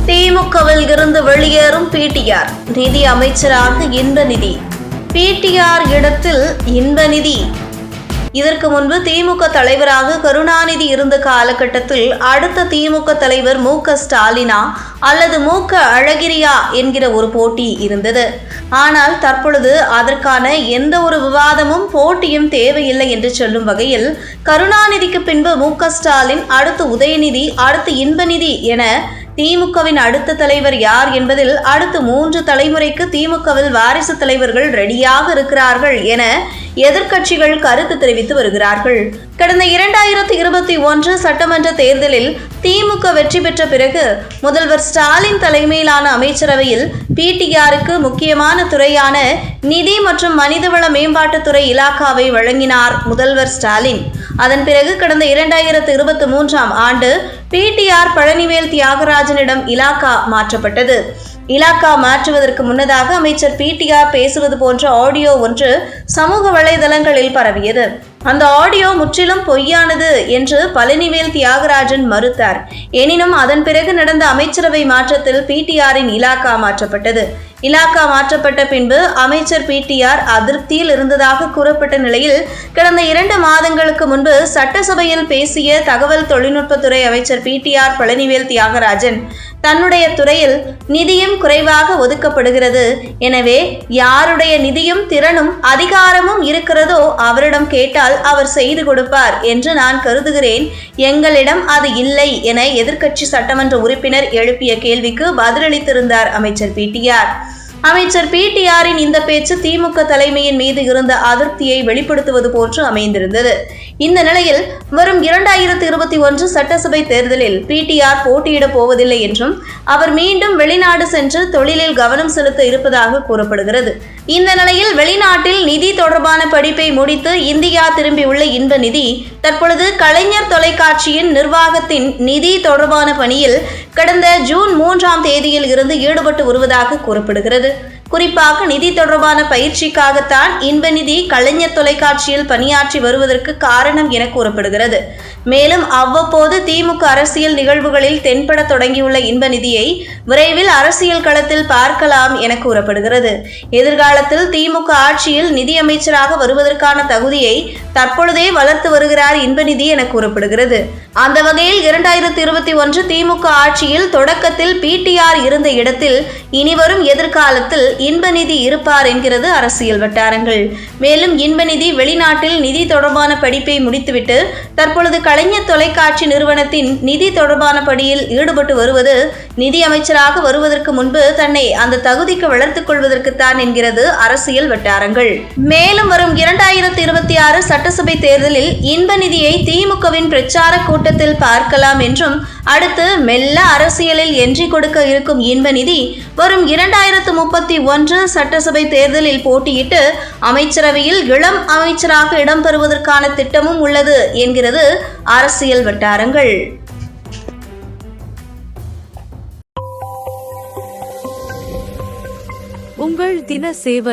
திமுகவில் இருந்து வெளியேறும் பிடிஆர், நிதி அமைச்சராக இன்பநிதி. பிடிஆர் இடத்தில் இன்பநிதி. இதற்கு முன்பு திமுக தலைவராக கருணாநிதி இருந்த காலகட்டத்தில் அடுத்த திமுக தலைவர் மு.க.ஸ்டாலினா அல்லது மு.க.அழகிரியா என்கிற ஒரு போட்டி இருந்தது. ஆனால் தற்பொழுது அதற்கான எந்த ஒரு விவாதமும் போட்டியும் தேவையில்லை என்று சொல்லும் வகையில் கருணாநிதிக்கு பின்பு மு.க.ஸ்டாலின், அடுத்து உதயநிதி, அடுத்து இன்பநிதி என திமுகவின் அடுத்த தலைவர் யார் என்பதில் அடுத்து 3 தலைமுறைக்கு திமுகவில் வாரிசு தலைவர்கள் ரெடியாக இருக்கிறார்கள் என எதிர்க்கட்சிகள் கருத்து தெரிவித்து வருகிறார்கள். கடந்த 2021 சட்டமன்ற தேர்தலில் திமுக வெற்றி பெற்ற பிறகு முதல்வர் ஸ்டாலின் தலைமையிலான அமைச்சரவையில் பிடிஆருக்கு முக்கியமான துறையான நிதி மற்றும் மனிதவள மேம்பாட்டுத்துறை இலாக்காவை வழங்கினார் முதல்வர் ஸ்டாலின். அதன் பிறகு கடந்த 2023 ஆண்டு பிடிஆர் பழனிவேல் தியாகராஜனிடம் இலாக்கா மாற்றப்பட்டது. இலாக்கா மாற்றுவதற்கு முன்னதாக அமைச்சர் பிடிஆர் பேசுவது போன்ற ஆடியோ ஒன்று சமூக வலைதளங்களில் பரவியது. அந்த ஆடியோ முற்றிலும் பொய்யானது என்று பழனிவேல் தியாகராஜன் மறுத்தார். எனினும் அதன் பிறகு நடந்த அமைச்சரவை மாற்றத்தில் பிடிஆரின் இலாக்கா மாற்றப்பட்டது. இலாக்கா மாற்றப்பட்ட பின்பு அமைச்சர் பிடிஆர் அதிருப்தியில் இருந்ததாக கூறப்பட்ட நிலையில் கடந்த 2 மாதங்களுக்கு முன்பு சட்டசபையில் பேசிய தகவல் தொழில்நுட்பத்துறை அமைச்சர் பிடிஆர் பழனிவேல் தியாகராஜன், தன்னுடைய துறையில் நிதியும் குறைவாக ஒதுக்கப்படுகிறது, எனவே யாருடைய நிதியும் திறனும் அதிகாரமும் இருக்கிறதோ அவரிடம் கேட்டால் அவர் செய்து கொடுப்பார் என்று நான் கருதுகிறேன். எங்களிடம் அது இல்லை என எதிர்க்கட்சி சட்டமன்ற உறுப்பினர் எழுப்பிய கேள்விக்கு பதிலளித்திருந்தார் அமைச்சர் பிடிஆர். அமைச்சர் பிடிஆரின் இந்த பேச்சு திமுக தலைமையின் மீது இருந்த அதிருப்தியை வெளிப்படுத்துவது போன்று அமைந்திருந்தது. இந்த நிலையில் வரும் 2021 சட்டசபை தேர்தலில் பிடிஆர் போட்டியிடப் போவதில்லை என்றும் அவர் மீண்டும் வெளிநாடு சென்று தொழிலில் கவனம் செலுத்த இருப்பதாக கூறப்படுகிறது. இந்த நிலையில் வெளிநாட்டில் நிதி தொடர்பான படிப்பை முடித்து இந்தியா திரும்பியுள்ள இன்பநிதி தற்பொழுது கலைஞர் தொலைக்காட்சியின் நிர்வாகத்தின் நிதி தொடர்பான பணியில் கடந்த ஜூன் 3ஆம் தேதியில் இருந்து ஈடுபட்டு வருவதாக கூறப்படுகிறது. குறிப்பாக நிதி தொடர்பான பயிற்சிக்காகத்தான் இன்பநிதி கலைஞர் தொலைக்காட்சியில் பணியாற்றி வருவதற்கு காரணம் என கூறப்படுகிறது. மேலும் அவ்வப்போது திமுக அரசியல் நிகழ்வுகளில் தென்பட தொடங்கியுள்ள இன்பநிதியை விரைவில் அரசியல் களத்தில் பார்க்கலாம் என கூறப்படுகிறது. எதிர்காலத்தில் திமுக ஆட்சியில் நிதியமைச்சராக வருவதற்கான தகுதியை தற்பொழுதே வளர்த்து வருகிறார் இன்பநிதி என கூறப்படுகிறது. அந்த வகையில் 2021 திமுக ஆட்சியில் தொடக்கத்தில் பிடிஆர் இருந்த இடத்தில் இனிவரும் எதிர்காலத்தில் இன்பநிதி இருப்பார் என்கிறது அரசியல் வட்டாரங்கள். மேலும் இன்பநிதி வெளிநாட்டில் நிதி தொடர்பான படிப்பை முடித்துவிட்டு தற்பொழுது கலைஞர் தொலைக்காட்சி நிறுவனத்தின் நிதி தொடர்பான பணியில் ஈடுபட்டு வருவது நிதி அமைச்சராக வருவதற்கு முன்பு தன்னை அந்த தகுதிக்கு வளர்த்துக் கொள்வதற்குத்தான் என்கிறது அரசியல் வட்டாரங்கள். மேலும் வரும் 2026 சட்டசபை தேர்தலில் இன்பநிதியை திமுகவின் பிரச்சார கூட்டத்தில் பார்க்கலாம் என்றும் அடுத்து மெல்ல அரசியலில் என்றி கொடுக்க இருக்கும் இன்பநிதி வரும் 2031 சட்டசபை தேர்தலில் போட்டியிட்டு அமைச்சரவையில் இளம் அமைச்சராக இடம்பெறுவதற்கான திட்டமும் உள்ளது என்கிறது அரசியல் வட்டாரங்கள். உங்கள் தின சேவல்.